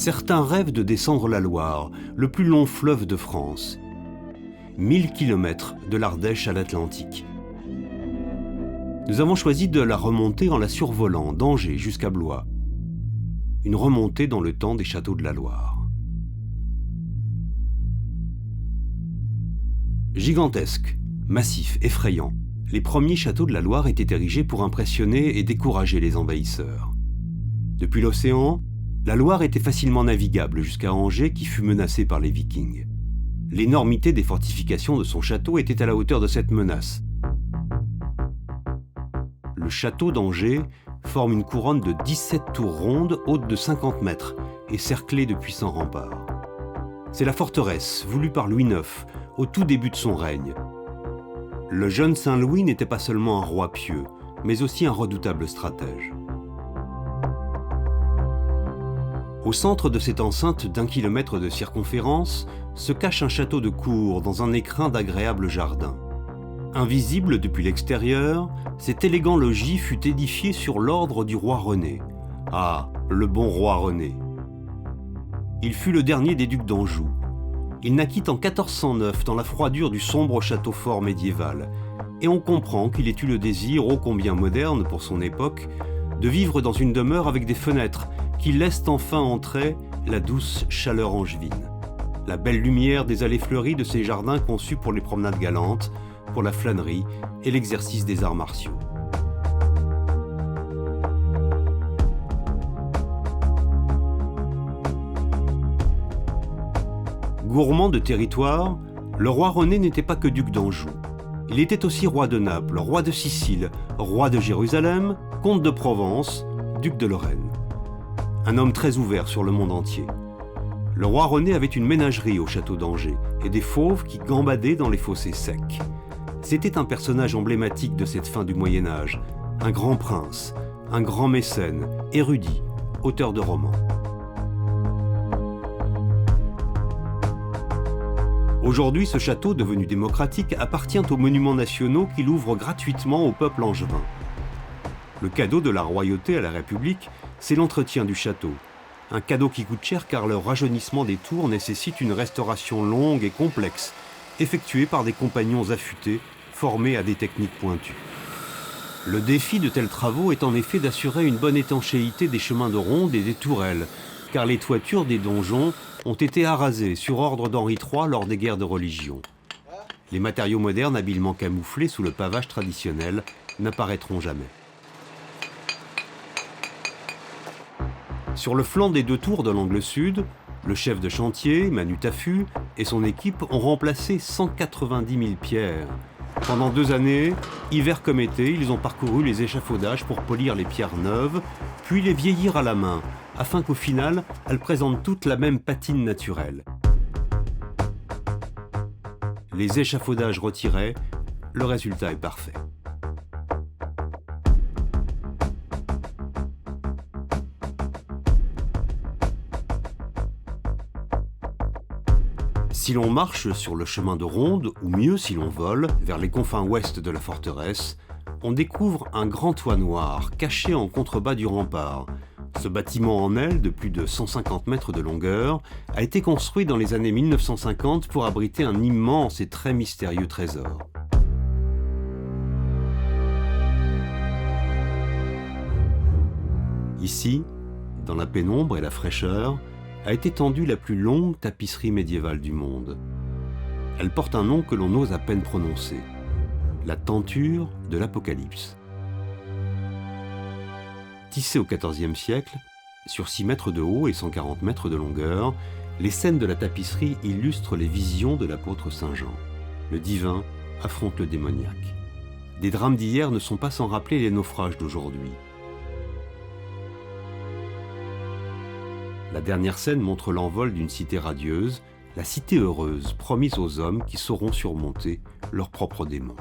Certains rêvent de descendre la Loire, le plus long fleuve de France. 1000 kilomètres de l'Ardèche à l'Atlantique. Nous avons choisi de la remonter en la survolant d'Angers jusqu'à Blois. Une remontée dans le temps des châteaux de la Loire. Gigantesques, massifs, effrayants, les premiers châteaux de la Loire étaient érigés pour impressionner et décourager les envahisseurs. Depuis l'océan, la Loire était facilement navigable jusqu'à Angers qui fut menacée par les Vikings. L'énormité des fortifications de son château était à la hauteur de cette menace. Le château d'Angers forme une couronne de 17 tours rondes hautes de 50 mètres et cerclées de puissants remparts. C'est la forteresse voulue par Louis IX au tout début de son règne. Le jeune Saint-Louis n'était pas seulement un roi pieux, mais aussi un redoutable stratège. Au centre de cette enceinte d'1 kilomètre de circonférence se cache un château de cour dans un écrin d'agréables jardins. Invisible depuis l'extérieur, cet élégant logis fut édifié sur l'ordre du roi René. Ah, le bon roi René. Il fut le dernier des ducs d'Anjou. Il naquit en 1409 dans la froidure du sombre château fort médiéval, et on comprend qu'il ait eu le désir, ô combien moderne pour son époque, de vivre dans une demeure avec des fenêtres qui laissent enfin entrer la douce chaleur angevine, la belle lumière des allées fleuries de ces jardins conçus pour les promenades galantes, pour la flânerie et l'exercice des arts martiaux. Gourmand de territoire, le roi René n'était pas que duc d'Anjou. Il était aussi roi de Naples, roi de Sicile, roi de Jérusalem, comte de Provence, duc de Lorraine. Un homme très ouvert sur le monde entier. Le roi René avait une ménagerie au château d'Angers et des fauves qui gambadaient dans les fossés secs. C'était un personnage emblématique de cette fin du Moyen-Âge, un grand prince, un grand mécène, érudit, auteur de romans. Aujourd'hui, ce château, devenu démocratique, appartient aux monuments nationaux qu'il ouvre gratuitement au peuple angevin. Le cadeau de la royauté à la République, c'est l'entretien du château. Un cadeau qui coûte cher car le rajeunissement des tours nécessite une restauration longue et complexe, effectuée par des compagnons affûtés, formés à des techniques pointues. Le défi de tels travaux est en effet d'assurer une bonne étanchéité des chemins de ronde et des tourelles, car les toitures des donjons ont été arasées sur ordre d'Henri III lors des guerres de religion. Les matériaux modernes habilement camouflés sous le pavage traditionnel n'apparaîtront jamais. Sur le flanc des deux tours de l'angle sud, le chef de chantier, Manu Taffu, et son équipe ont remplacé 190 000 pierres. Pendant 2 années, hiver comme été, ils ont parcouru les échafaudages pour polir les pierres neuves, puis les vieillir à la main, afin qu'au final, elles présentent toutes la même patine naturelle. Les échafaudages retirés, le résultat est parfait. Si l'on marche sur le chemin de ronde, ou mieux si l'on vole, vers les confins ouest de la forteresse, on découvre un grand toit noir caché en contrebas du rempart. Ce bâtiment en aile de plus de 150 mètres de longueur a été construit dans les années 1950 pour abriter un immense et très mystérieux trésor. Ici, dans la pénombre et la fraîcheur, a été tendue la plus longue tapisserie médiévale du monde. Elle porte un nom que l'on ose à peine prononcer, la tenture de l'Apocalypse. Tissée au XIVe siècle, sur 6 mètres de haut et 140 mètres de longueur, les scènes de la tapisserie illustrent les visions de l'apôtre Saint Jean. Le divin affronte le démoniaque. Des drames d'hier ne sont pas sans rappeler les naufrages d'aujourd'hui. La dernière scène montre l'envol d'une cité radieuse, la cité heureuse promise aux hommes qui sauront surmonter leurs propres démons.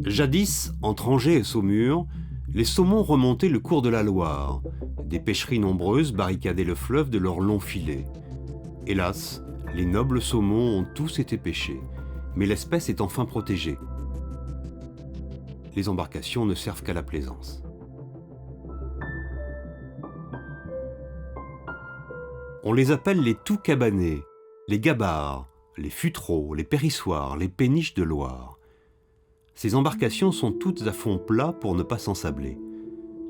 Jadis, entre Angers et Saumur, les saumons remontaient le cours de la Loire. Des pêcheries nombreuses barricadaient le fleuve de leurs longs filets. Hélas, les nobles saumons ont tous été pêchés, mais l'espèce est enfin protégée. Les embarcations ne servent qu'à la plaisance. On les appelle les tout-cabanés, les gabarres, les futreaux, les périssoirs, les péniches de Loire. Ces embarcations sont toutes à fond plat pour ne pas s'ensabler.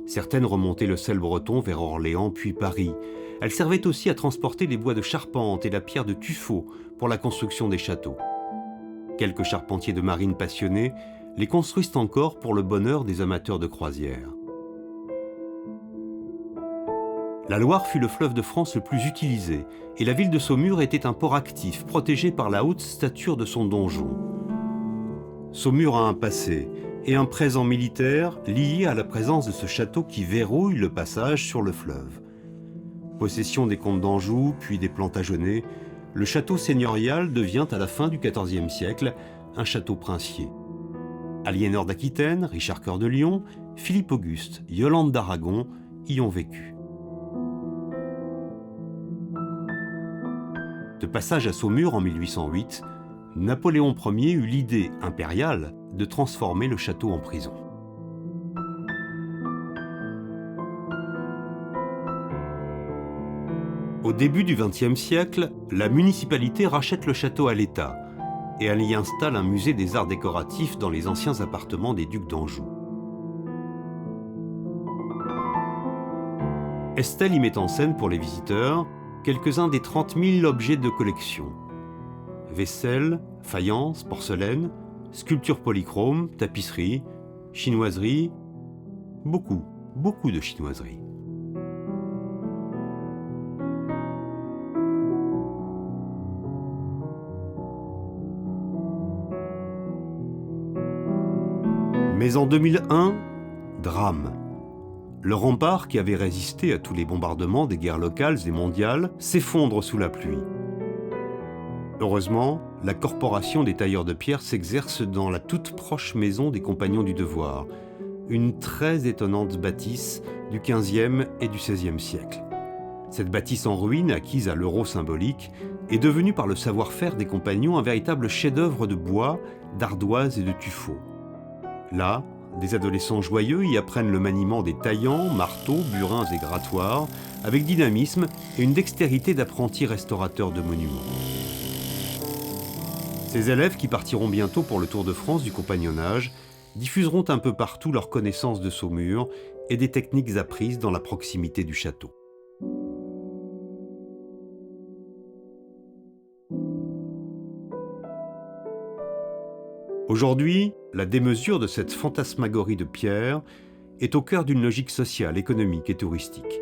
Certaines remontaient le sel breton vers Orléans puis Paris. Elles servaient aussi à transporter les bois de charpente et la pierre de tuffeau pour la construction des châteaux. Quelques charpentiers de marine passionnés les construisent encore pour le bonheur des amateurs de croisière. La Loire fut le fleuve de France le plus utilisé et la ville de Saumur était un port actif protégé par la haute stature de son donjon. Saumur a un passé et un présent militaire lié à la présence de ce château qui verrouille le passage sur le fleuve. Possession des comtes d'Anjou puis des Plantagenets, le château seigneurial devient à la fin du XIVe siècle un château princier. Aliénor d'Aquitaine, Richard Cœur de Lion, Philippe Auguste, Yolande d'Aragon y ont vécu. De passage à Saumur en 1808, Napoléon Ier eut l'idée impériale de transformer le château en prison. Au début du XXe siècle, la municipalité rachète le château à l'État et elle y installe un musée des arts décoratifs dans les anciens appartements des ducs d'Anjou. Estelle y met en scène pour les visiteurs quelques-uns des 30 000 objets de collection. Vaisselle, faïence, porcelaine, sculptures polychromes, tapisseries, chinoiseries, beaucoup de chinoiseries. Mais en 2001, drame. Le rempart qui avait résisté à tous les bombardements des guerres locales et mondiales s'effondre sous la pluie. Heureusement, la corporation des tailleurs de pierre s'exerce dans la toute proche maison des Compagnons du Devoir, une très étonnante bâtisse du XVe et du XVIe siècle. Cette bâtisse en ruine, acquise à l'euro symbolique, est devenue par le savoir-faire des compagnons un véritable chef-d'œuvre de bois, d'ardoise et de tuffeau. Là, des adolescents joyeux y apprennent le maniement des taillants, marteaux, burins et grattoirs, avec dynamisme et une dextérité d'apprentis restaurateurs de monuments. Ces élèves, qui partiront bientôt pour le Tour de France du compagnonnage, diffuseront un peu partout leur connaissance de Saumur et des techniques apprises dans la proximité du château. Aujourd'hui, la démesure de cette fantasmagorie de pierre est au cœur d'une logique sociale, économique et touristique.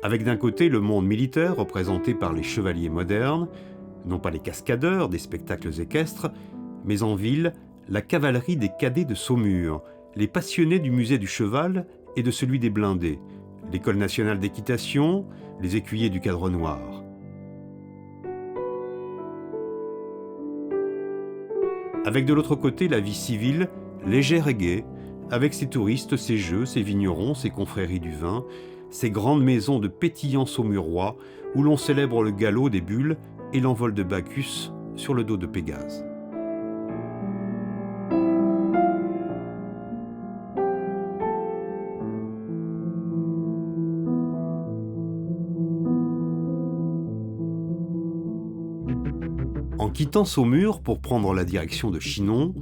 Avec d'un côté le monde militaire représenté par les chevaliers modernes, non pas les cascadeurs des spectacles équestres, mais en ville, la cavalerie des cadets de Saumur, les passionnés du musée du cheval et de celui des blindés, l'école nationale d'équitation, les écuyers du Cadre Noir. Avec de l'autre côté la vie civile, légère et gaie, avec ses touristes, ses jeux, ses vignerons, ses confréries du vin, ces grandes maisons de pétillants saumurois où l'on célèbre le galop des bulles et l'envol de Bacchus sur le dos de Pégase. En quittant Saumur pour prendre la direction de Chinon,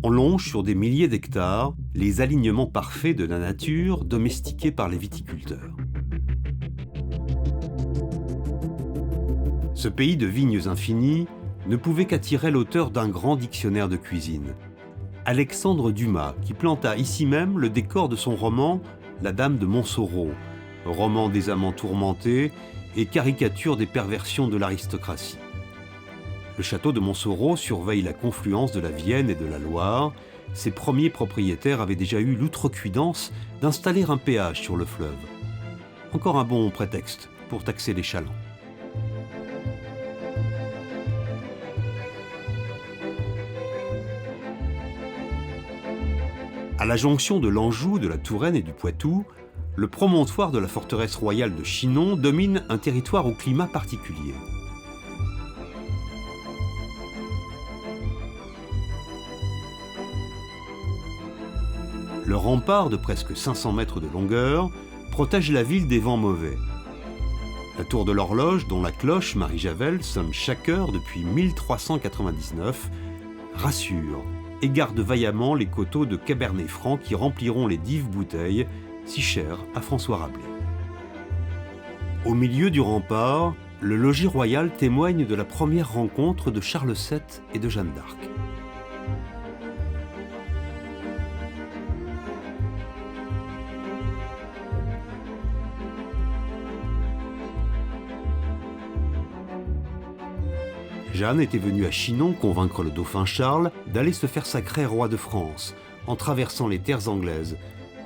on longe sur des milliers d'hectares les alignements parfaits de la nature domestiqués par les viticulteurs. Ce pays de vignes infinies ne pouvait qu'attirer l'auteur d'un grand dictionnaire de cuisine, Alexandre Dumas, qui planta ici même le décor de son roman La Dame de Montsoreau, roman des amants tourmentés et caricature des perversions de l'aristocratie. Le château de Montsoreau surveille la confluence de la Vienne et de la Loire. Ses premiers propriétaires avaient déjà eu l'outrecuidance d'installer un péage sur le fleuve. Encore un bon prétexte pour taxer les chalands. À la jonction de l'Anjou, de la Touraine et du Poitou, le promontoire de la forteresse royale de Chinon domine un territoire au climat particulier. Le rempart de presque 500 mètres de longueur protège la ville des vents mauvais. La tour de l'horloge, dont la cloche Marie-Javel sonne chaque heure depuis 1399, rassure et garde vaillamment les coteaux de Cabernet Franc qui rempliront les dives bouteilles si chères à François Rabelais. Au milieu du rempart, le logis royal témoigne de la première rencontre de Charles VII et de Jeanne d'Arc. Jeanne était venue à Chinon convaincre le dauphin Charles d'aller se faire sacrer roi de France, en traversant les terres anglaises,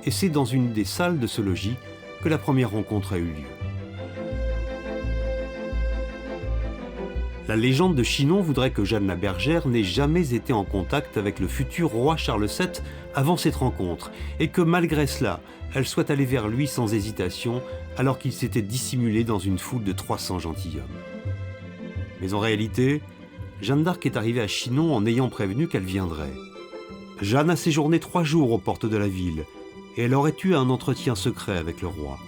et c'est dans une des salles de ce logis que la première rencontre a eu lieu. La légende de Chinon voudrait que Jeanne la Bergère n'ait jamais été en contact avec le futur roi Charles VII avant cette rencontre, et que malgré cela, elle soit allée vers lui sans hésitation, alors qu'il s'était dissimulé dans une foule de 300 gentilshommes. Mais en réalité, Jeanne d'Arc est arrivée à Chinon en ayant prévenu qu'elle viendrait. Jeanne a séjourné 3 jours aux portes de la ville, et elle aurait eu un entretien secret avec le roi.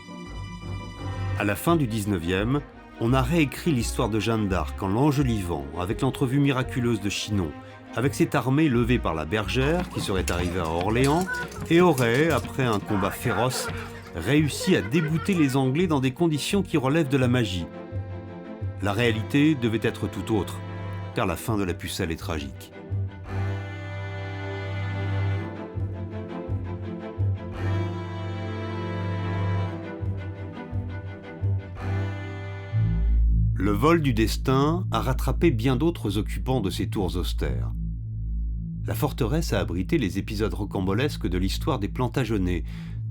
À la fin du 19e, on a réécrit l'histoire de Jeanne d'Arc en l'enjolivant avec l'entrevue miraculeuse de Chinon, avec cette armée levée par la bergère qui serait arrivée à Orléans et aurait, après un combat féroce, réussi à débouter les Anglais dans des conditions qui relèvent de la magie. La réalité devait être tout autre, car la fin de la Pucelle est tragique. Le vol du destin a rattrapé bien d'autres occupants de ces tours austères. La forteresse a abrité les épisodes rocambolesques de l'histoire des Plantagenets,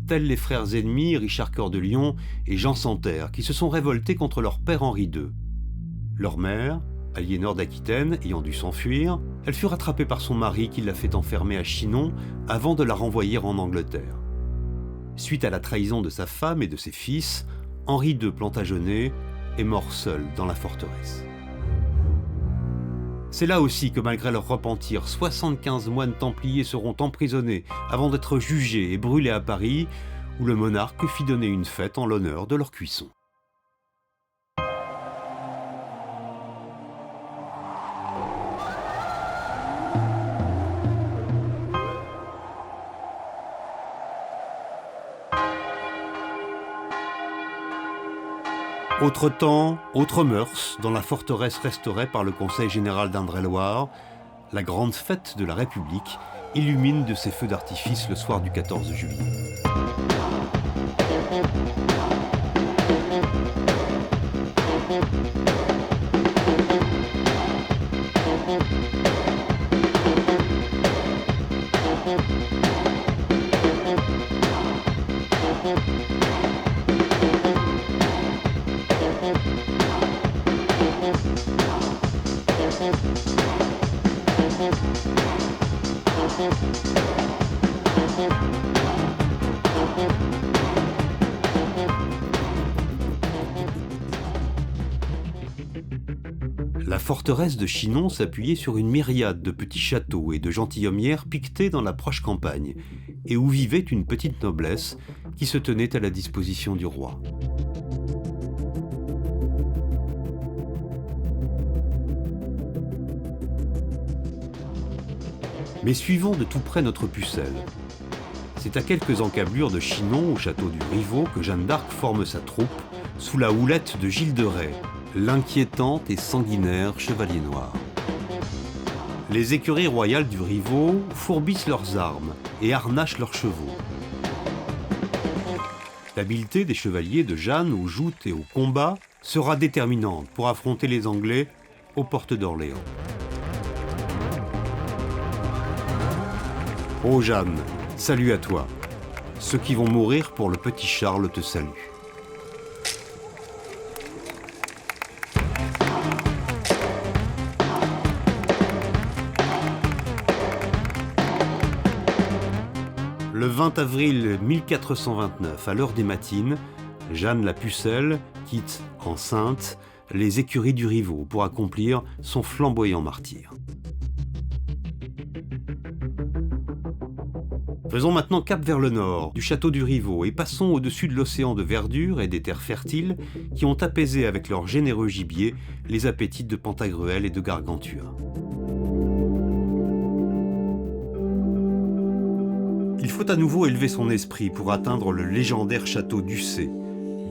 tels les frères ennemis Richard Cœur de Lion et Jean Santerre, qui se sont révoltés contre leur père Henri II. Leur mère, Aliénor d'Aquitaine, ayant dû s'enfuir, elle fut rattrapée par son mari qui l'a fait enfermer à Chinon avant de la renvoyer en Angleterre. Suite à la trahison de sa femme et de ses fils, Henri II Plantagenet est mort seul dans la forteresse. C'est là aussi que malgré leur repentir, 75 moines templiers seront emprisonnés avant d'être jugés et brûlés à Paris, où le monarque fit donner une fête en l'honneur de leur cuisson. Autre temps, autre mœurs, dans la forteresse restaurée par le Conseil général d'Indre-et-Loire, la grande fête de la République illumine de ses feux d'artifice le soir du 14 juillet. La forteresse de Chinon s'appuyait sur une myriade de petits châteaux et de gentilhommières piquetés dans la proche campagne, et où vivait une petite noblesse qui se tenait à la disposition du roi. Mais suivons de tout près notre Pucelle. C'est à quelques encablures de Chinon, au château du Rivaux, que Jeanne d'Arc forme sa troupe, sous la houlette de Gilles de Rais, l'inquiétante et sanguinaire chevalier noir. Les écuries royales du Rivaux fourbissent leurs armes et harnachent leurs chevaux. L'habileté des chevaliers de Jeanne aux joutes et au combat sera déterminante pour affronter les Anglais aux portes d'Orléans. Ô Jeanne, salut à toi. Ceux qui vont mourir pour le petit Charles te saluent. Le 20 avril 1429, à l'heure des matines, Jeanne la Pucelle quitte, enceinte, les écuries du Rivaux pour accomplir son flamboyant martyre. Faisons maintenant cap vers le nord, du château du Rivaux, et passons au-dessus de l'océan de verdure et des terres fertiles qui ont apaisé avec leur généreux gibier les appétits de Pantagruel et de Gargantua. Il faut à nouveau élever son esprit pour atteindre le légendaire château d'Ussé,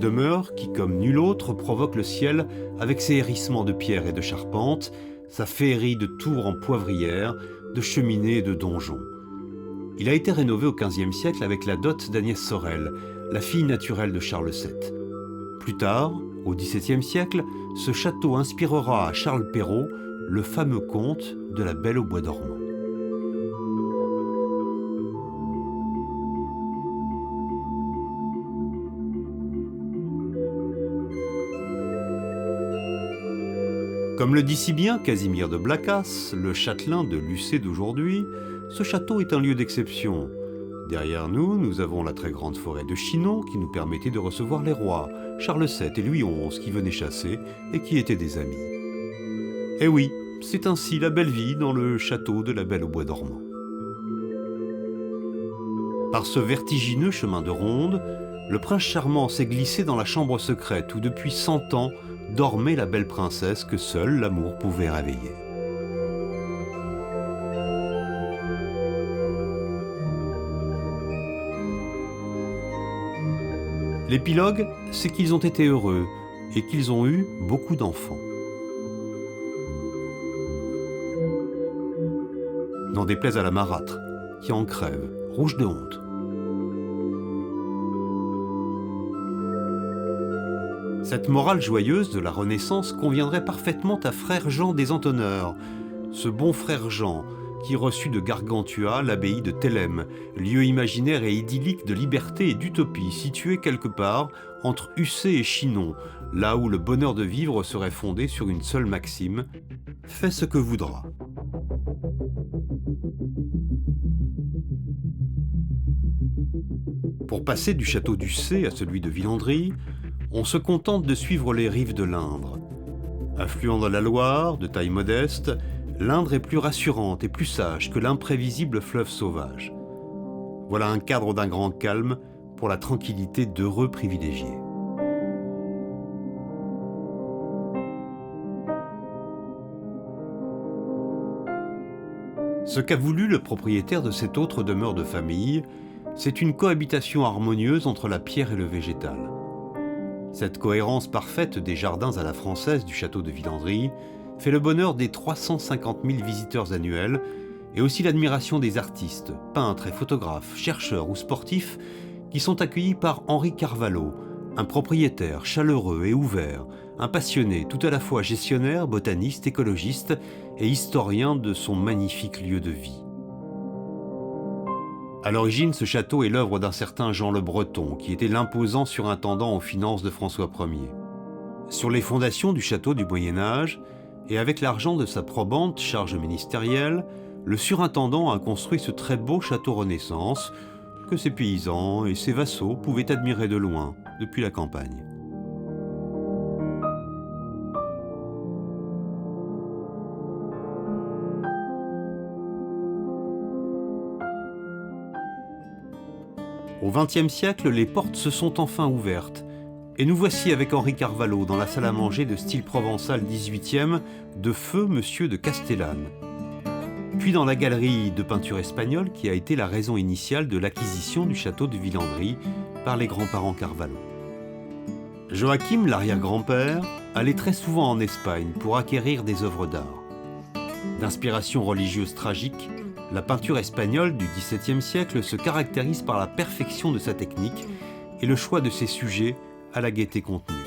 demeure qui, comme nul autre, provoque le ciel avec ses hérissements de pierre et de charpente, sa féerie de tours en poivrière, de cheminées et de donjons. Il a été rénové au XVe siècle avec la dot d'Agnès Sorel, la fille naturelle de Charles VII. Plus tard, au XVIIe siècle, ce château inspirera à Charles Perrault le fameux conte de la Belle au bois dormant. Comme le dit si bien Casimir de Blacas, le châtelain de Lucé d'aujourd'hui, ce château est un lieu d'exception. Derrière nous, nous avons la très grande forêt de Chinon qui nous permettait de recevoir les rois, Charles VII et Louis XI qui venaient chasser et qui étaient des amis. Et oui, c'est ainsi la belle vie dans le château de la Belle au bois dormant. Par ce vertigineux chemin de ronde, le prince charmant s'est glissé dans la chambre secrète où depuis 100 ans dormait la belle princesse que seul l'amour pouvait réveiller. L'épilogue, c'est qu'ils ont été heureux et qu'ils ont eu beaucoup d'enfants. N'en déplaise à la marâtre, qui en crève, rouge de honte. Cette morale joyeuse de la Renaissance conviendrait parfaitement à frère Jean des Antonneurs, ce bon frère Jean qui reçut de Gargantua l'abbaye de Thélème, lieu imaginaire et idyllique de liberté et d'utopie situé quelque part entre Ussé et Chinon, là où le bonheur de vivre serait fondé sur une seule maxime : fais ce que voudras. Pour passer du château d'Ussé à celui de Villandry, on se contente de suivre les rives de l'Indre. Affluent de la Loire, de taille modeste, l'Indre est plus rassurante et plus sage que l'imprévisible fleuve sauvage. Voilà un cadre d'un grand calme pour la tranquillité d'heureux privilégiés. Ce qu'a voulu le propriétaire de cette autre demeure de famille, c'est une cohabitation harmonieuse entre la pierre et le végétal. Cette cohérence parfaite des jardins à la française du château de Villandry fait le bonheur des 350 000 visiteurs annuels et aussi l'admiration des artistes, peintres et photographes, chercheurs ou sportifs qui sont accueillis par Henri Carvalho, un propriétaire chaleureux et ouvert, un passionné tout à la fois gestionnaire, botaniste, écologiste et historien de son magnifique lieu de vie. À l'origine, ce château est l'œuvre d'un certain Jean le Breton, qui était l'imposant surintendant aux finances de François Ier. Sur les fondations du château du Moyen-Âge, et avec l'argent de sa probante charge ministérielle, le surintendant a construit ce très beau château Renaissance que ses paysans et ses vassaux pouvaient admirer de loin, depuis la campagne. Au XXe siècle, les portes se sont enfin ouvertes, et nous voici avec Henri Carvalho dans la salle à manger de style provençal 18e de feu Monsieur de Castellane. Puis dans la galerie de peinture espagnole qui a été la raison initiale de l'acquisition du château de Villandry par les grands-parents Carvalho. Joachim, l'arrière-grand-père, allait très souvent en Espagne pour acquérir des œuvres d'art. D'inspiration religieuse tragique, la peinture espagnole du XVIIe siècle se caractérise par la perfection de sa technique et le choix de ses sujets à la gaieté contenue.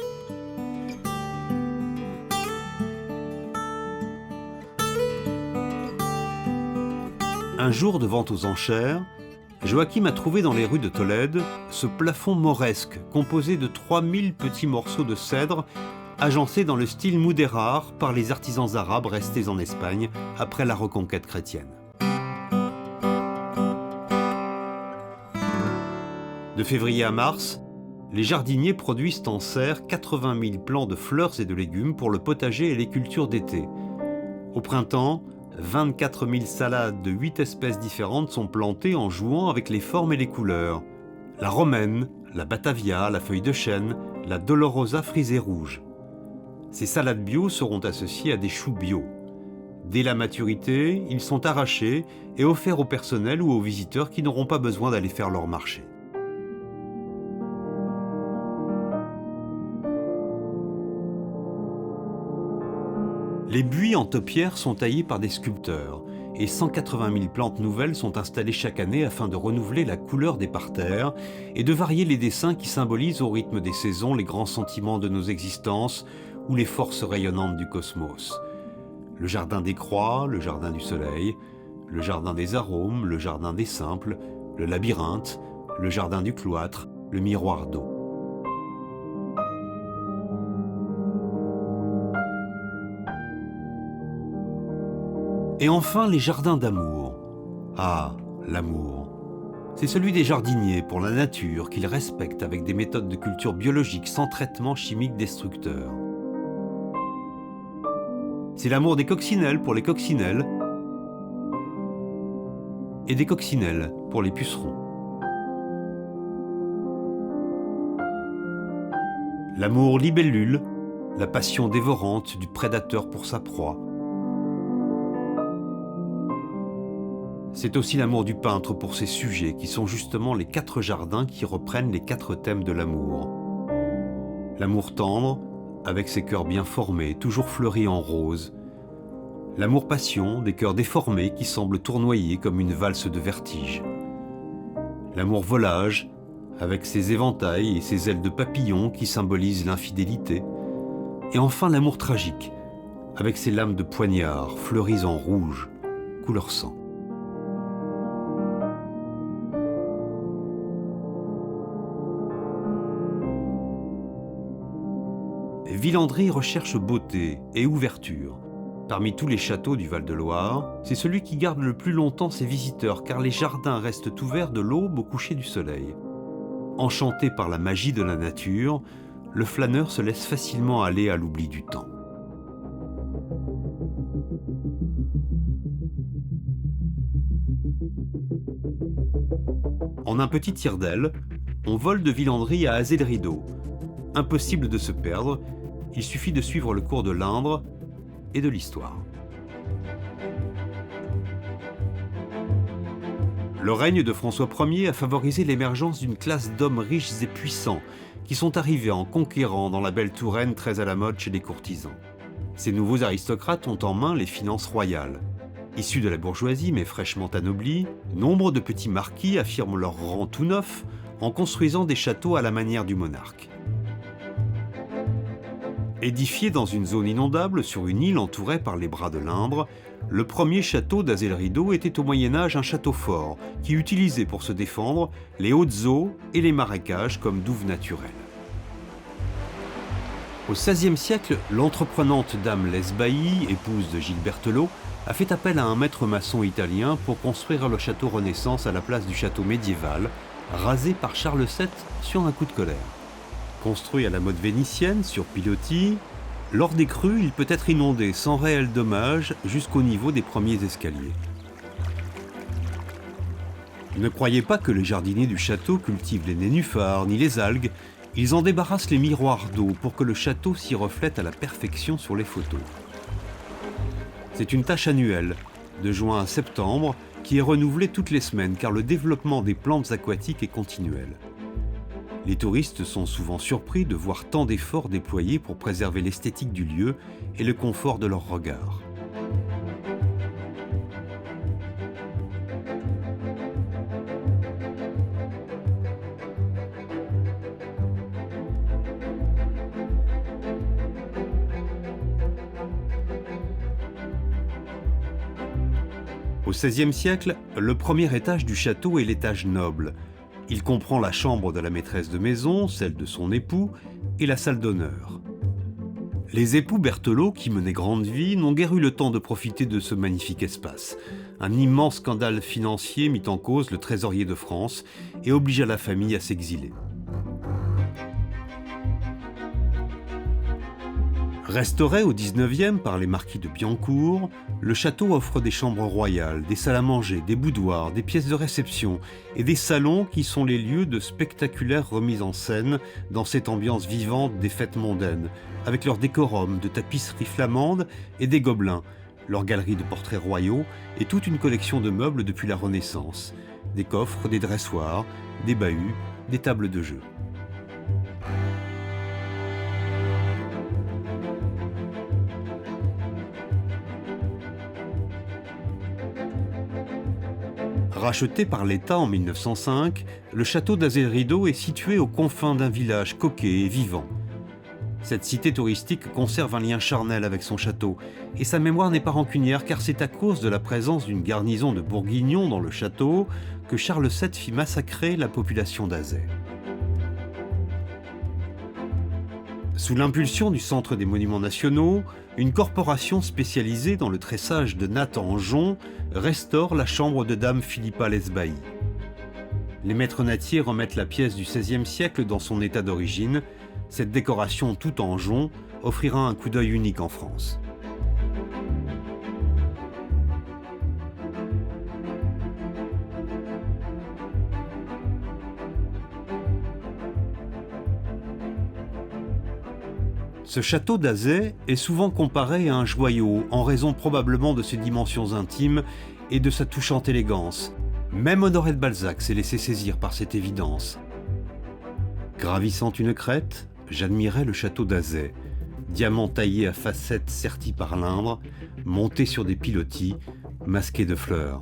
Un jour, de vente aux enchères, Joachim a trouvé dans les rues de Tolède ce plafond mauresque composé de 3000 petits morceaux de cèdre agencés dans le style mudéjar par les artisans arabes restés en Espagne après la reconquête chrétienne. De février à mars, les jardiniers produisent en serre 80 000 plants de fleurs et de légumes pour le potager et les cultures d'été. Au printemps, 24 000 salades de 8 espèces différentes sont plantées en jouant avec les formes et les couleurs. La romaine, la batavia, la feuille de chêne, la dolorosa frisée rouge. Ces salades bio seront associées à des choux bio. Dès la maturité, ils sont arrachés et offerts au personnel ou aux visiteurs qui n'auront pas besoin d'aller faire leur marché. Les buis en taupière sont taillés par des sculpteurs et 180 000 plantes nouvelles sont installées chaque année afin de renouveler la couleur des parterres et de varier les dessins qui symbolisent au rythme des saisons les grands sentiments de nos existences ou les forces rayonnantes du cosmos. Le jardin des croix, le jardin du soleil, le jardin des arômes, le jardin des simples, le labyrinthe, le jardin du cloître, le miroir d'eau. Et enfin, les jardins d'amour. Ah, l'amour. C'est celui des jardiniers pour la nature qu'ils respectent avec des méthodes de culture biologique sans traitement chimique destructeur. C'est l'amour des coccinelles pour les coccinelles et des coccinelles pour les pucerons. L'amour libellule, la passion dévorante du prédateur pour sa proie. C'est aussi l'amour du peintre pour ses sujets, qui sont justement les 4 jardins qui reprennent les 4 thèmes de l'amour. L'amour tendre, avec ses cœurs bien formés, toujours fleuris en rose. L'amour-passion, des cœurs déformés qui semblent tournoyer comme une valse de vertige. L'amour-volage, avec ses éventails et ses ailes de papillon qui symbolisent l'infidélité. Et enfin l'amour tragique, avec ses lames de poignard fleuries en rouge, couleur sang. Villandry recherche beauté et ouverture. Parmi tous les châteaux du Val-de-Loire, c'est celui qui garde le plus longtemps ses visiteurs car les jardins restent ouverts de l'aube au coucher du soleil. Enchanté par la magie de la nature, le flâneur se laisse facilement aller à l'oubli du temps. En un petit tire-d'aile, on vole de Villandry à Azay-le-Rideau. Impossible de se perdre, il suffit de suivre le cours de l'Indre et de l'histoire. Le règne de François Ier a favorisé l'émergence d'une classe d'hommes riches et puissants qui sont arrivés en conquérant dans la belle Touraine très à la mode chez les courtisans. Ces nouveaux aristocrates ont en main les finances royales. Issus de la bourgeoisie mais fraîchement anoblis, nombre de petits marquis affirment leur rang tout neuf en construisant des châteaux à la manière du monarque. Édifié dans une zone inondable sur une île entourée par les bras de l'Indre, le premier château d'Azay-le-Rideau était au Moyen-Âge un château fort qui utilisait pour se défendre les hautes eaux et les marécages comme douve naturelle. Au XVIe siècle, l'entreprenante dame Lesbailly, épouse de Gilles Berthelot, a fait appel à un maître maçon italien pour construire le château Renaissance à la place du château médiéval, rasé par Charles VII sur un coup de colère. Construit à la mode vénitienne sur pilotis, lors des crues, il peut être inondé sans réel dommage jusqu'au niveau des premiers escaliers. Ne croyez pas que les jardiniers du château cultivent les nénuphars ni les algues, ils en débarrassent les miroirs d'eau pour que le château s'y reflète à la perfection sur les photos. C'est une tâche annuelle, de juin à septembre, qui est renouvelée toutes les semaines car le développement des plantes aquatiques est continuel. Les touristes sont souvent surpris de voir tant d'efforts déployés pour préserver l'esthétique du lieu et le confort de leur regard. Au XVIe siècle, le premier étage du château est l'étage noble. Il comprend la chambre de la maîtresse de maison, celle de son époux et la salle d'honneur. Les époux Berthelot, qui menaient grande vie, n'ont guère eu le temps de profiter de ce magnifique espace. Un immense scandale financier mit en cause le trésorier de France et obligea la famille à s'exiler. Restauré au XIXe par les marquis de Biencourt, le château offre des chambres royales, des salles à manger, des boudoirs, des pièces de réception et des salons qui sont les lieux de spectaculaires remises en scène dans cette ambiance vivante des fêtes mondaines, avec leur décorum de tapisseries flamandes et des gobelins, leur galerie de portraits royaux et toute une collection de meubles depuis la Renaissance, des coffres, des dressoirs, des bahuts, des tables de jeu. Racheté par l'État en 1905, le château d'Azay-le-Rideau est situé aux confins d'un village coquet et vivant. Cette cité touristique conserve un lien charnel avec son château, et sa mémoire n'est pas rancunière car c'est à cause de la présence d'une garnison de Bourguignons dans le château que Charles VII fit massacrer la population d'Azay. Sous l'impulsion du Centre des Monuments Nationaux, une corporation spécialisée dans le tressage de nattes en jonc restaure la chambre de dame Philippa Lesbailly. Les maîtres nattiers remettent la pièce du XVIe siècle dans son état d'origine. Cette décoration tout en jonc offrira un coup d'œil unique en France. Ce château d'Azay est souvent comparé à un joyau en raison probablement de ses dimensions intimes et de sa touchante élégance. Même Honoré de Balzac s'est laissé saisir par cette évidence. Gravissant une crête, j'admirais le château d'Azay, diamant taillé à facettes serties par l'Indre, monté sur des pilotis, masqué de fleurs.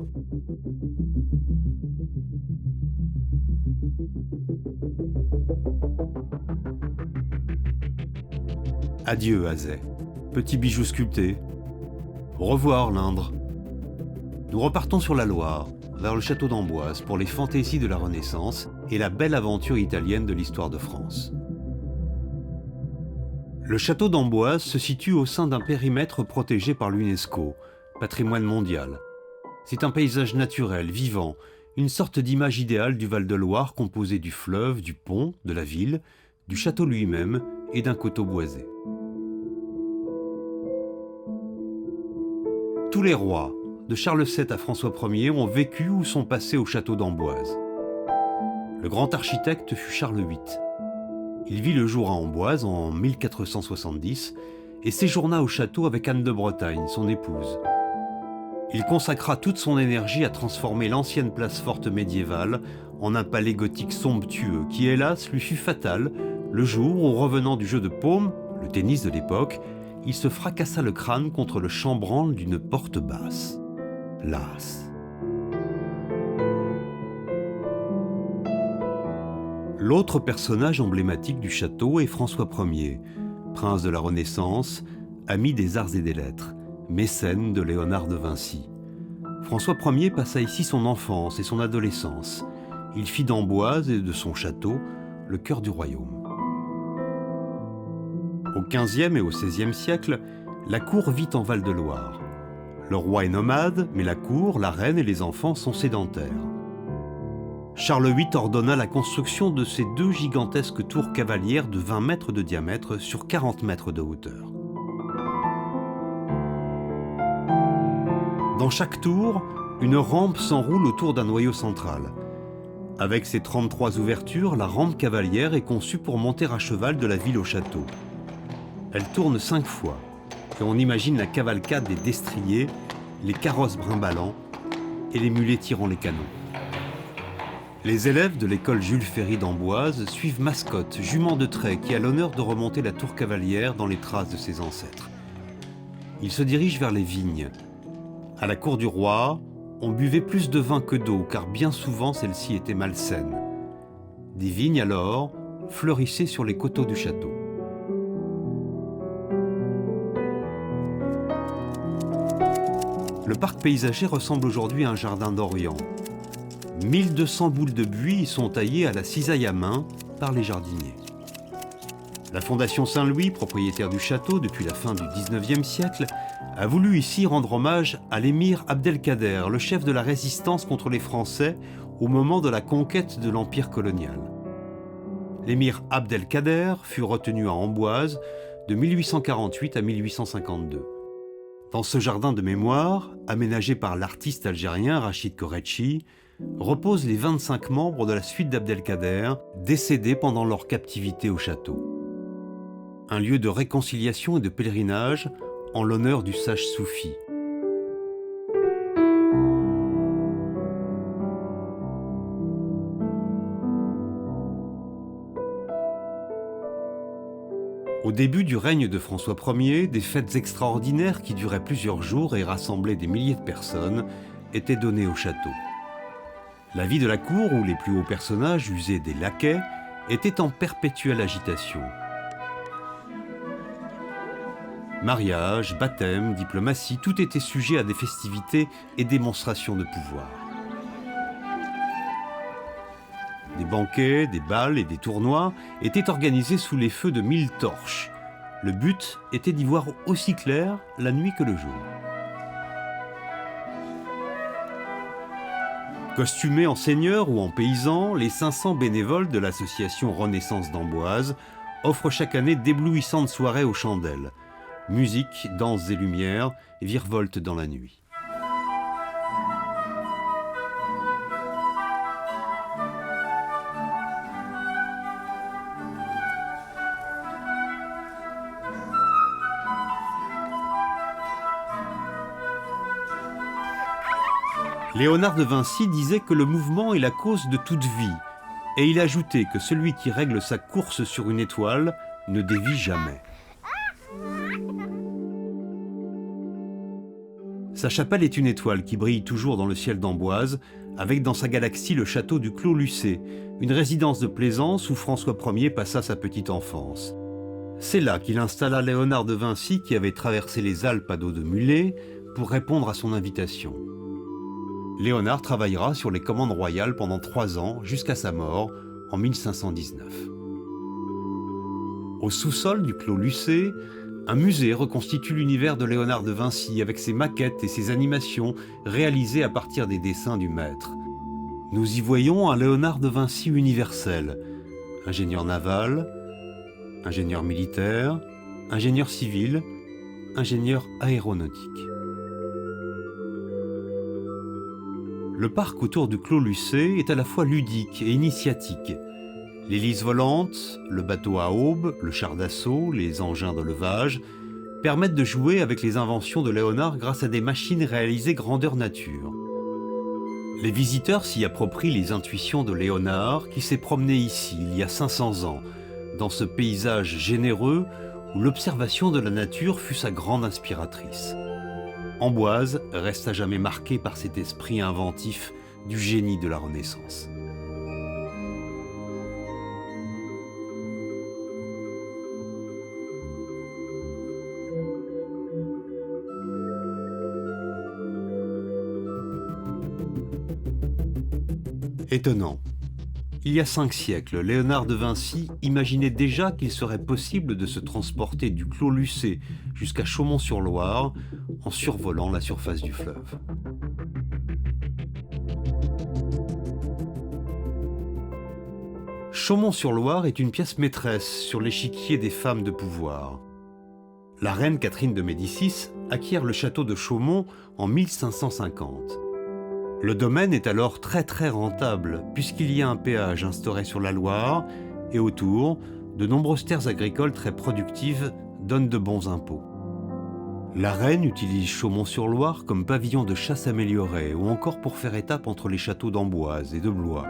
Adieu Azay, petit bijou sculpté. Au revoir l'Indre. Nous repartons sur la Loire, vers le château d'Amboise pour les fantaisies de la Renaissance et la belle aventure italienne de l'histoire de France. Le château d'Amboise se situe au sein d'un périmètre protégé par l'UNESCO, patrimoine mondial. C'est un paysage naturel, vivant, une sorte d'image idéale du Val-de-Loire composé du fleuve, du pont, de la ville, du château lui-même et d'un coteau boisé. Tous les rois, de Charles VII à François Ier, ont vécu ou sont passés au château d'Amboise. Le grand architecte fut Charles VIII. Il vit le jour à Amboise en 1470 et séjourna au château avec Anne de Bretagne, son épouse. Il consacra toute son énergie à transformer l'ancienne place forte médiévale en un palais gothique somptueux qui, hélas, lui fut fatal le jour où, revenant du jeu de paume, le tennis de l'époque, il se fracassa le crâne contre le chambranle d'une porte basse. Las. L'autre personnage emblématique du château est François Ier, prince de la Renaissance, ami des arts et des lettres, mécène de Léonard de Vinci. François Ier passa ici son enfance et son adolescence. Il fit d'Amboise et de son château le cœur du royaume. Au XVe et au XVIe siècle, la cour vit en Val-de-Loire. Le roi est nomade, mais la cour, la reine et les enfants sont sédentaires. Charles VIII ordonna la construction de ces deux gigantesques tours cavalières de 20 mètres de diamètre sur 40 mètres de hauteur. Dans chaque tour, une rampe s'enroule autour d'un noyau central. Avec ses 33 ouvertures, la rampe cavalière est conçue pour monter à cheval de la ville au château. Elle tourne 5 fois, et on imagine la cavalcade des destriers, les carrosses brimballants et les mulets tirant les canons. Les élèves de l'école Jules Ferry d'Amboise suivent Mascotte, jument de trait qui a l'honneur de remonter la tour cavalière dans les traces de ses ancêtres. Ils se dirigent vers les vignes. À la cour du roi, on buvait plus de vin que d'eau, car bien souvent celle-ci était malsaine. Des vignes alors fleurissaient sur les coteaux du château. Le parc paysager ressemble aujourd'hui à un jardin d'Orient. 1200 boules de buis y sont taillées à la cisaille à main par les jardiniers. La Fondation Saint-Louis, propriétaire du château depuis la fin du XIXe siècle, a voulu ici rendre hommage à l'émir Abdelkader, le chef de la résistance contre les Français au moment de la conquête de l'Empire colonial. L'émir Abdelkader fut retenu à Amboise de 1848 à 1852. Dans ce jardin de mémoire, aménagé par l'artiste algérien Rachid Koretchi, reposent les 25 membres de la suite d'Abdelkader, décédés pendant leur captivité au château. Un lieu de réconciliation et de pèlerinage en l'honneur du sage soufi. Au début du règne de François Ier, des fêtes extraordinaires qui duraient plusieurs jours et rassemblaient des milliers de personnes étaient données au château. La vie de la cour, où les plus hauts personnages usaient des laquais, était en perpétuelle agitation. Mariage, baptême, diplomatie, tout était sujet à des festivités et démonstrations de pouvoir. Des banquets, des bals et des tournois étaient organisés sous les feux de 1000 torches. Le but était d'y voir aussi clair la nuit que le jour. Costumés en seigneurs ou en paysans, les 500 bénévoles de l'association Renaissance d'Amboise offrent chaque année d'éblouissantes soirées aux chandelles. Musique, danses et lumières virevoltent dans la nuit. Léonard de Vinci disait que le mouvement est la cause de toute vie, et il ajoutait que celui qui règle sa course sur une étoile ne dévie jamais. Sa chapelle est une étoile qui brille toujours dans le ciel d'Amboise, avec dans sa galaxie le château du Clos Lucé, une résidence de plaisance où François Ier passa sa petite enfance. C'est là qu'il installa Léonard de Vinci qui avait traversé les Alpes à dos de mulet pour répondre à son invitation. Léonard travaillera sur les commandes royales pendant 3 ans jusqu'à sa mort en 1519. Au sous-sol du Clos Lucé, un musée reconstitue l'univers de Léonard de Vinci avec ses maquettes et ses animations réalisées à partir des dessins du maître. Nous y voyons un Léonard de Vinci universel, ingénieur naval, ingénieur militaire, ingénieur civil, ingénieur aéronautique. Le parc autour du Clos Lucé est à la fois ludique et initiatique. L'hélice volante, le bateau à aube, le char d'assaut, les engins de levage permettent de jouer avec les inventions de Léonard grâce à des machines réalisées grandeur nature. Les visiteurs s'y approprient les intuitions de Léonard qui s'est promené ici il y a 500 ans, dans ce paysage généreux où l'observation de la nature fut sa grande inspiratrice. Amboise reste à jamais marquée par cet esprit inventif du génie de la Renaissance. Étonnant. Il y a 5 siècles, Léonard de Vinci imaginait déjà qu'il serait possible de se transporter du Clos Lucé jusqu'à Chaumont-sur-Loire en survolant la surface du fleuve. Chaumont-sur-Loire est une pièce maîtresse sur l'échiquier des femmes de pouvoir. La reine Catherine de Médicis acquiert le château de Chaumont en 1550. Le domaine est alors très rentable puisqu'il y a un péage instauré sur la Loire et autour, de nombreuses terres agricoles très productives donnent de bons impôts. La reine utilise Chaumont-sur-Loire comme pavillon de chasse amélioré ou encore pour faire étape entre les châteaux d'Amboise et de Blois.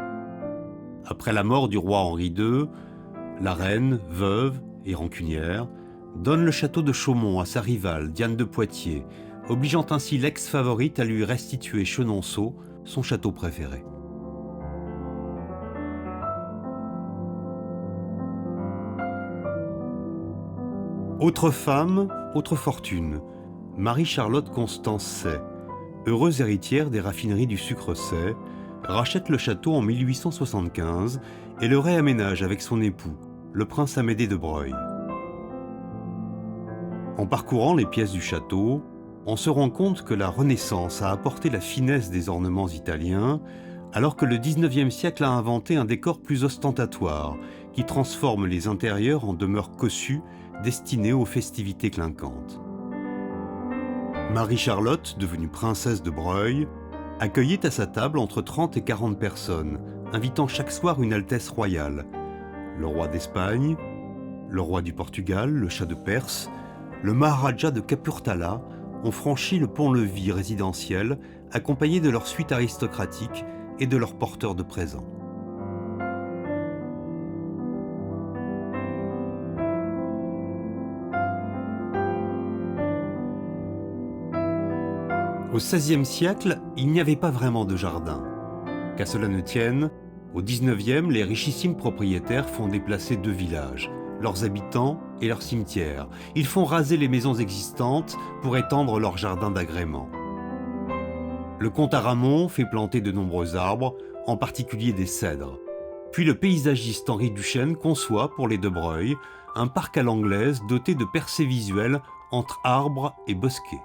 Après la mort du roi Henri II, la reine, veuve et rancunière, donne le château de Chaumont à sa rivale Diane de Poitiers, obligeant ainsi l'ex-favorite à lui restituer Chenonceau, son château préféré. Autre femme, autre fortune. Marie-Charlotte Constance Say, heureuse héritière des raffineries du sucre Say, rachète le château en 1875 et le réaménage avec son époux, le prince Amédée de Broglie. En parcourant les pièces du château, on se rend compte que la Renaissance a apporté la finesse des ornements italiens, alors que le XIXe siècle a inventé un décor plus ostentatoire, qui transforme les intérieurs en demeures cossues destinées aux festivités clinquantes. Marie-Charlotte, devenue princesse de Breuil, accueillait à sa table entre 30 et 40 personnes, invitant chaque soir une altesse royale, le roi d'Espagne, le roi du Portugal, le shah de Perse, le maharaja de Kapurthala ont franchi le pont-levis résidentiel accompagnés de leur suite aristocratique et de leurs porteurs de présents. Au XVIe siècle, il n'y avait pas vraiment de jardin. Qu'à cela ne tienne, au XIXe, les richissimes propriétaires font déplacer 2 villages, leurs habitants et leurs cimetières. Ils font raser les maisons existantes pour étendre leurs jardins d'agrément. Le comte Aramon fait planter de nombreux arbres, en particulier des cèdres. Puis le paysagiste Henri Duchesne conçoit, pour les de Breuil, un parc à l'anglaise doté de percées visuelles entre arbres et bosquets.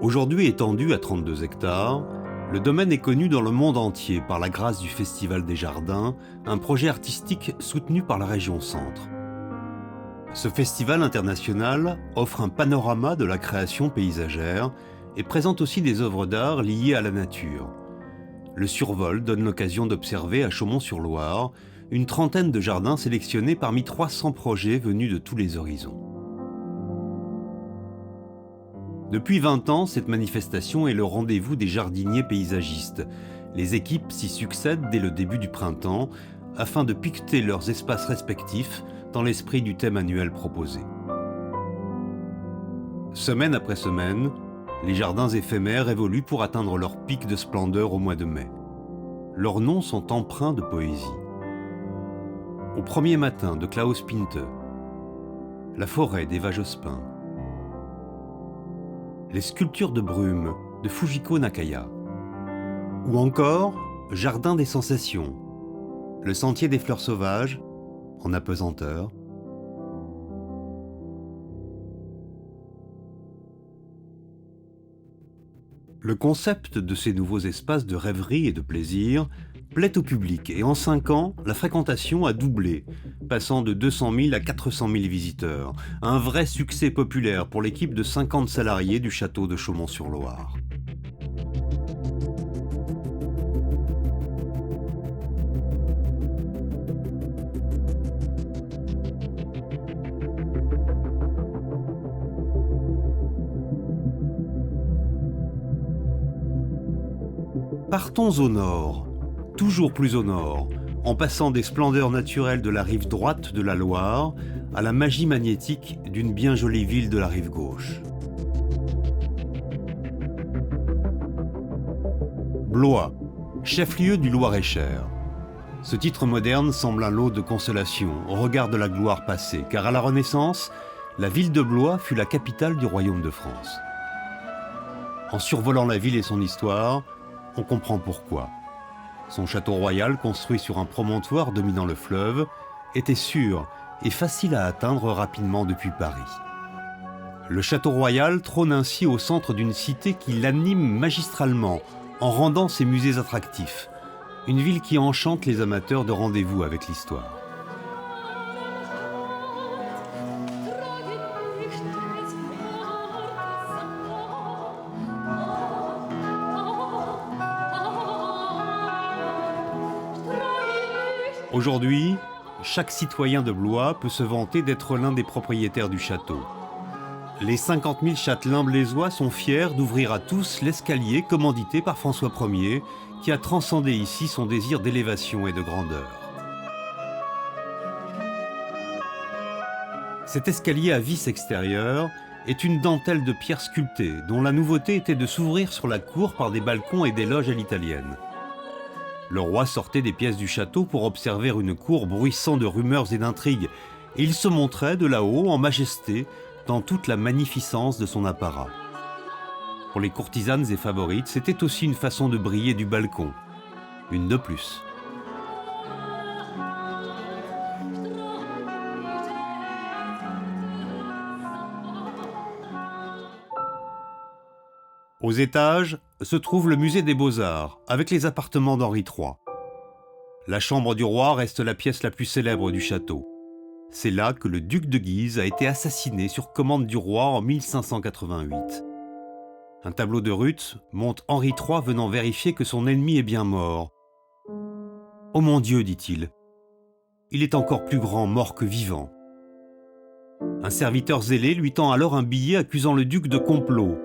Aujourd'hui étendu à 32 hectares, le domaine est connu dans le monde entier par la grâce du Festival des Jardins, un projet artistique soutenu par la région Centre. Ce festival international offre un panorama de la création paysagère et présente aussi des œuvres d'art liées à la nature. Le survol donne l'occasion d'observer à Chaumont-sur-Loire une trentaine de jardins sélectionnés parmi 300 projets venus de tous les horizons. Depuis 20 ans, cette manifestation est le rendez-vous des jardiniers paysagistes. Les équipes s'y succèdent dès le début du printemps, afin de piqueter leurs espaces respectifs dans l'esprit du thème annuel proposé. Semaine après semaine, les jardins éphémères évoluent pour atteindre leur pic de splendeur au mois de mai. Leurs noms sont empreints de poésie. Au premier matin de Klaus Pinte, la forêt d'Eva Jospin, les sculptures de brume de Fujiko Nakaya, ou encore Jardin des sensations, le sentier des fleurs sauvages, en apesanteur. Le concept de ces nouveaux espaces de rêverie et de plaisir plaît au public et en 5 ans, la fréquentation a doublé, passant de 200 000 à 400 000 visiteurs. Un vrai succès populaire pour l'équipe de 50 salariés du château de Chaumont-sur-Loire. Partons au nord, toujours plus au nord, en passant des splendeurs naturelles de la rive droite de la Loire à la magie magnétique d'une bien jolie ville de la rive gauche. Blois, chef-lieu du Loir-et-Cher. Ce titre moderne semble un lot de consolation au regard de la gloire passée, car à la Renaissance, la ville de Blois fut la capitale du royaume de France. En survolant la ville et son histoire, on comprend pourquoi. Son château royal, construit sur un promontoire dominant le fleuve, était sûr et facile à atteindre rapidement depuis Paris. Le château royal trône ainsi au centre d'une cité qui l'anime magistralement en rendant ses musées attractifs. Une ville qui enchante les amateurs de rendez-vous avec l'histoire. Aujourd'hui, chaque citoyen de Blois peut se vanter d'être l'un des propriétaires du château. Les 50 000 châtelains blésois sont fiers d'ouvrir à tous l'escalier commandité par François Ier, qui a transcendé ici son désir d'élévation et de grandeur. Cet escalier à vis extérieur est une dentelle de pierre sculptée, dont la nouveauté était de s'ouvrir sur la cour par des balcons et des loges à l'italienne. Le roi sortait des pièces du château pour observer une cour bruissant de rumeurs et d'intrigues, et il se montrait de là-haut en majesté dans toute la magnificence de son apparat. Pour les courtisanes et favorites, c'était aussi une façon de briller du balcon, une de plus. Aux étages se trouve le musée des Beaux-Arts, avec les appartements d'Henri III. La chambre du roi reste la pièce la plus célèbre du château. C'est là que le duc de Guise a été assassiné sur commande du roi en 1588. Un tableau de Ruth montre Henri III venant vérifier que son ennemi est bien mort. « Oh mon Dieu, dit-il, il est encore plus grand mort que vivant. » Un serviteur zélé lui tend alors un billet accusant le duc de complot,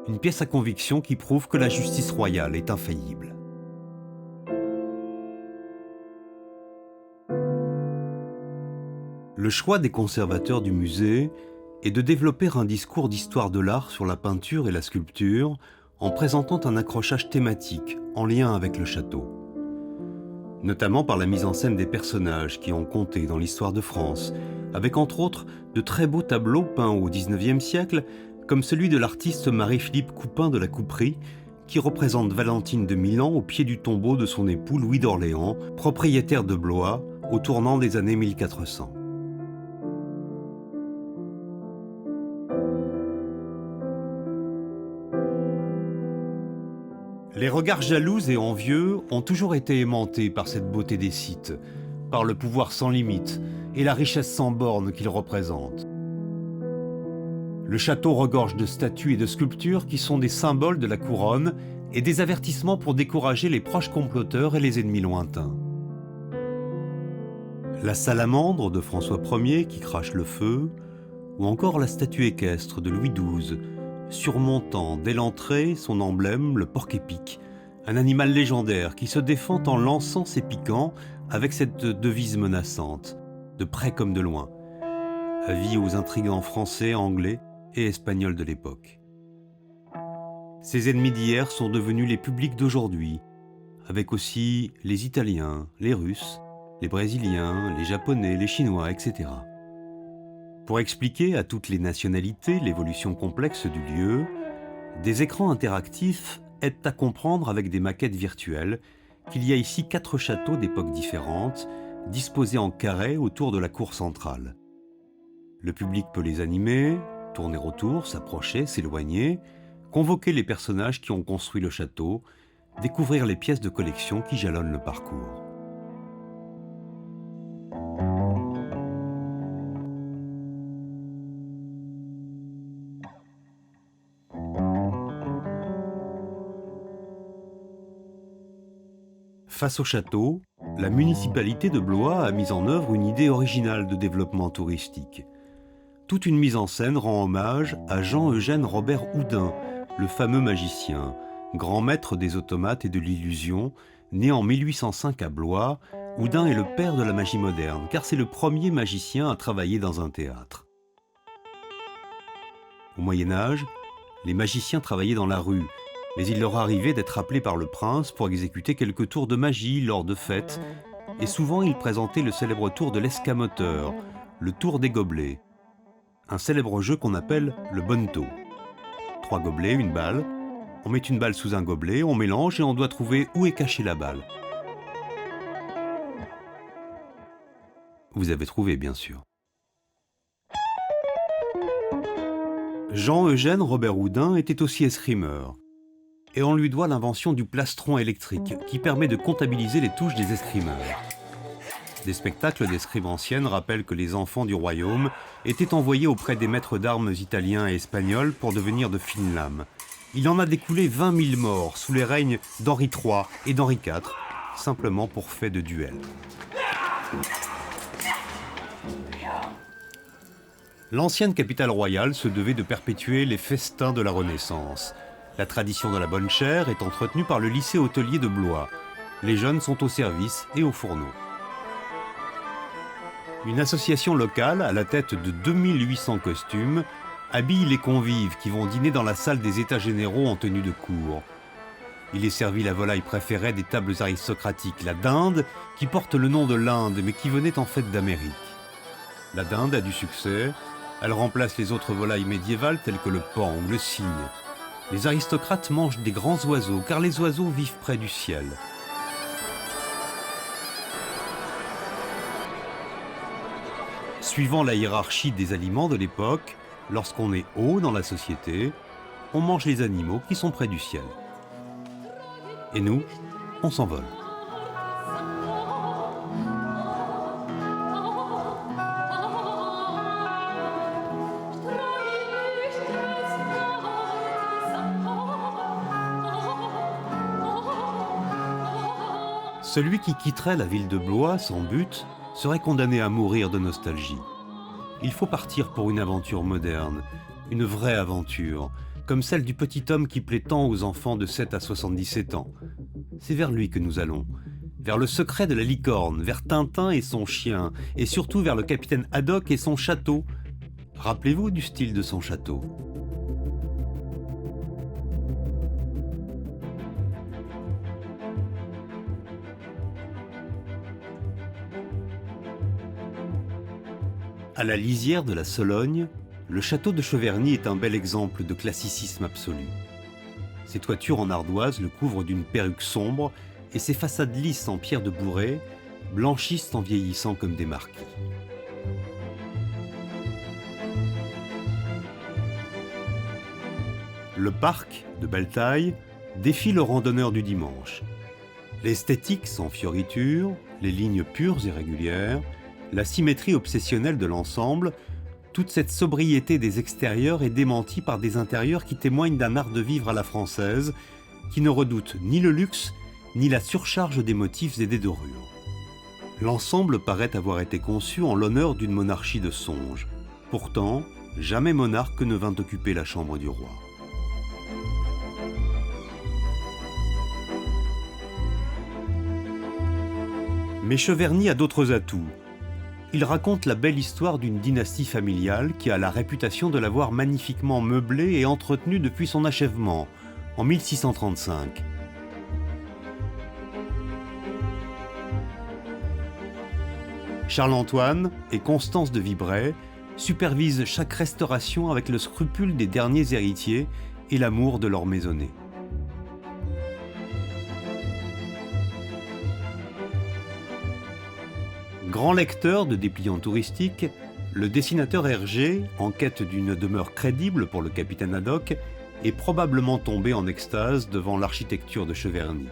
une pièce à conviction qui prouve que la justice royale est infaillible. Le choix des conservateurs du musée est de développer un discours d'histoire de l'art sur la peinture et la sculpture en présentant un accrochage thématique en lien avec le château. Notamment par la mise en scène des personnages qui ont compté dans l'histoire de France, avec entre autres de très beaux tableaux peints au XIXe siècle, comme celui de l'artiste Marie-Philippe Coupin de la Couperie, qui représente Valentine de Milan au pied du tombeau de son époux Louis d'Orléans, propriétaire de Blois, au tournant des années 1400. Les regards jaloux et envieux ont toujours été aimantés par cette beauté des sites, par le pouvoir sans limite et la richesse sans borne qu'il représente. Le château regorge de statues et de sculptures qui sont des symboles de la couronne et des avertissements pour décourager les proches comploteurs et les ennemis lointains. La salamandre de François Ier qui crache le feu, ou encore la statue équestre de Louis XII, surmontant dès l'entrée son emblème, le porc-épic, un animal légendaire qui se défend en lançant ses piquants avec cette devise menaçante, de près comme de loin, avis aux intrigants français, anglais et espagnols de l'époque. Ces ennemis d'hier sont devenus les publics d'aujourd'hui, avec aussi les Italiens, les Russes, les Brésiliens, les Japonais, les Chinois, etc. Pour expliquer à toutes les nationalités l'évolution complexe du lieu, des écrans interactifs aident à comprendre avec des maquettes virtuelles qu'il y a ici 4 châteaux d'époques différentes, disposés en carré autour de la cour centrale. Le public peut les animer, tourner autour, s'approcher, s'éloigner, convoquer les personnages qui ont construit le château, découvrir les pièces de collection qui jalonnent le parcours. Face au château, la municipalité de Blois a mis en œuvre une idée originale de développement touristique. Toute une mise en scène rend hommage à Jean-Eugène Robert Houdin, le fameux magicien, grand maître des automates et de l'illusion, né en 1805 à Blois. Houdin est le père de la magie moderne, car c'est le premier magicien à travailler dans un théâtre. Au Moyen-Âge, les magiciens travaillaient dans la rue, mais il leur arrivait d'être appelés par le prince pour exécuter quelques tours de magie lors de fêtes, et souvent ils présentaient le célèbre tour de l'escamoteur, le tour des gobelets, un célèbre jeu qu'on appelle le bonneteau. 3 gobelets, une balle, on met une balle sous un gobelet, on mélange et on doit trouver où est cachée la balle. Vous avez trouvé, bien sûr. Jean-Eugène Robert Houdin était aussi escrimeur. Et on lui doit l'invention du plastron électrique, qui permet de comptabiliser les touches des escrimeurs. Des spectacles d'escrime anciennes rappellent que les enfants du royaume étaient envoyés auprès des maîtres d'armes italiens et espagnols pour devenir de fines lames. Il en a découlé 20 000 morts sous les règnes d'Henri III et d'Henri IV, simplement pour fait de duel. L'ancienne capitale royale se devait de perpétuer les festins de la Renaissance. La tradition de la bonne chère est entretenue par le lycée hôtelier de Blois. Les jeunes sont au service et au fourneau. Une association locale, à la tête de 2800 costumes, habille les convives qui vont dîner dans la salle des États généraux en tenue de cour. Il est servi la volaille préférée des tables aristocratiques, la dinde, qui porte le nom de l'Inde, mais qui venait en fait d'Amérique. La dinde a du succès, elle remplace les autres volailles médiévales telles que le paon ou le cygne. Les aristocrates mangent des grands oiseaux, car les oiseaux vivent près du ciel. Suivant la hiérarchie des aliments de l'époque, lorsqu'on est haut dans la société, on mange les animaux qui sont près du ciel. Et nous, on s'envole. Celui qui quitterait la ville de Blois sans but serait condamné à mourir de nostalgie. Il faut partir pour une aventure moderne, une vraie aventure, comme celle du petit homme qui plaît tant aux enfants de 7 à 77 ans. C'est vers lui que nous allons, vers le secret de la licorne, vers Tintin et son chien, et surtout vers le capitaine Haddock et son château. Rappelez-vous du style de son château. À la lisière de la Sologne, le château de Cheverny est un bel exemple de classicisme absolu. Ses toitures en ardoise le couvrent d'une perruque sombre et ses façades lisses en pierre de bourrée blanchissent en vieillissant comme des marquis. Le parc, de belle taille, défie le randonneur du dimanche. L'esthétique sans fioritures, les lignes pures et régulières, la symétrie obsessionnelle de l'ensemble, toute cette sobriété des extérieurs est démentie par des intérieurs qui témoignent d'un art de vivre à la française, qui ne redoute ni le luxe, ni la surcharge des motifs et des dorures. L'ensemble paraît avoir été conçu en l'honneur d'une monarchie de songe. Pourtant, jamais monarque ne vint occuper la chambre du roi. Mais Cheverny a d'autres atouts. Il raconte la belle histoire d'une dynastie familiale qui a la réputation de l'avoir magnifiquement meublée et entretenue depuis son achèvement, en 1635. Charles-Antoine et Constance de Vibray supervisent chaque restauration avec le scrupule des derniers héritiers et l'amour de leur maisonnée. Grand lecteur de dépliants touristiques, le dessinateur Hergé, en quête d'une demeure crédible pour le capitaine Haddock, est probablement tombé en extase devant l'architecture de Cheverny.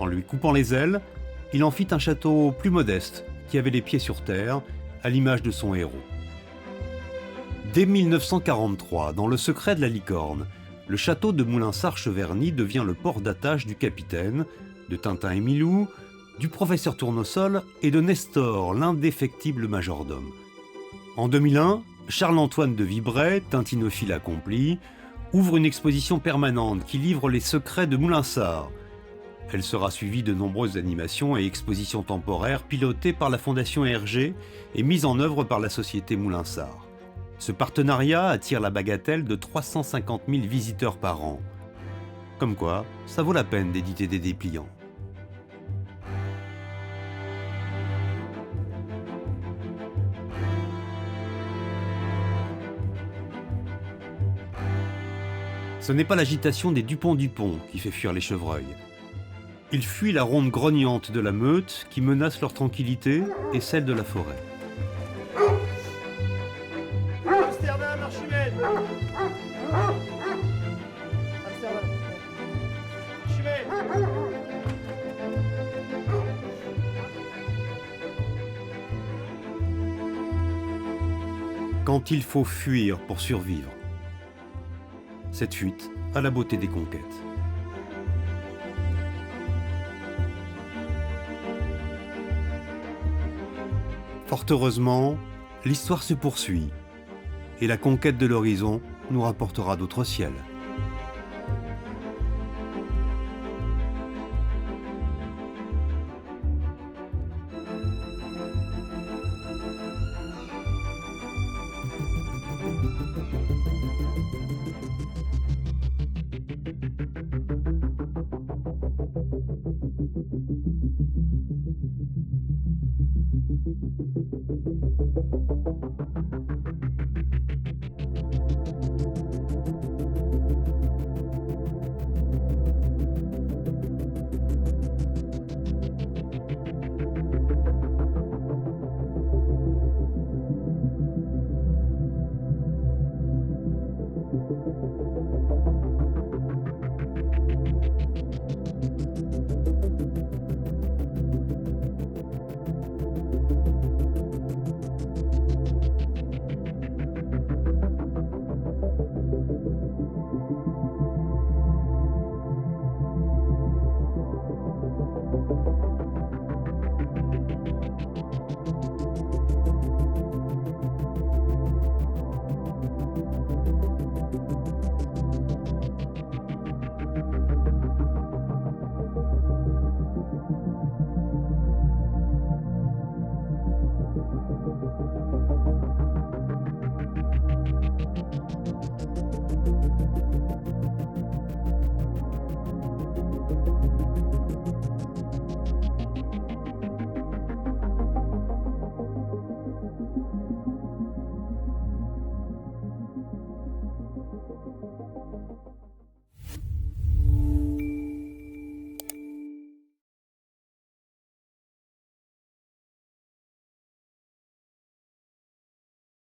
En lui coupant les ailes, il en fit un château plus modeste, qui avait les pieds sur terre, à l'image de son héros. Dès 1943, dans le secret de la licorne, le château de Moulinsart-Cheverny devient le port d'attache du capitaine, de Tintin et Milou, du professeur Tournesol et de Nestor, l'indéfectible majordome. En 2001, Charles-Antoine de Vibray, tintinophile accompli, ouvre une exposition permanente qui livre les secrets de Moulinsart. Elle sera suivie de nombreuses animations et expositions temporaires pilotées par la Fondation Hergé et mises en œuvre par la Société Moulinsart. Ce partenariat attire la bagatelle de 350 000 visiteurs par an. Comme quoi, ça vaut la peine d'éditer des dépliants. Ce n'est pas l'agitation des Dupont-Dupont qui fait fuir les chevreuils. Ils fuient la ronde grognante de la meute qui menace leur tranquillité et celle de la forêt. Amsterdam, Archimède. Amsterdam. Archimède. Quand il faut fuir pour survivre. Cette fuite a la beauté des conquêtes. Fort heureusement, l'histoire se poursuit et la conquête de l'horizon nous rapportera d'autres ciels.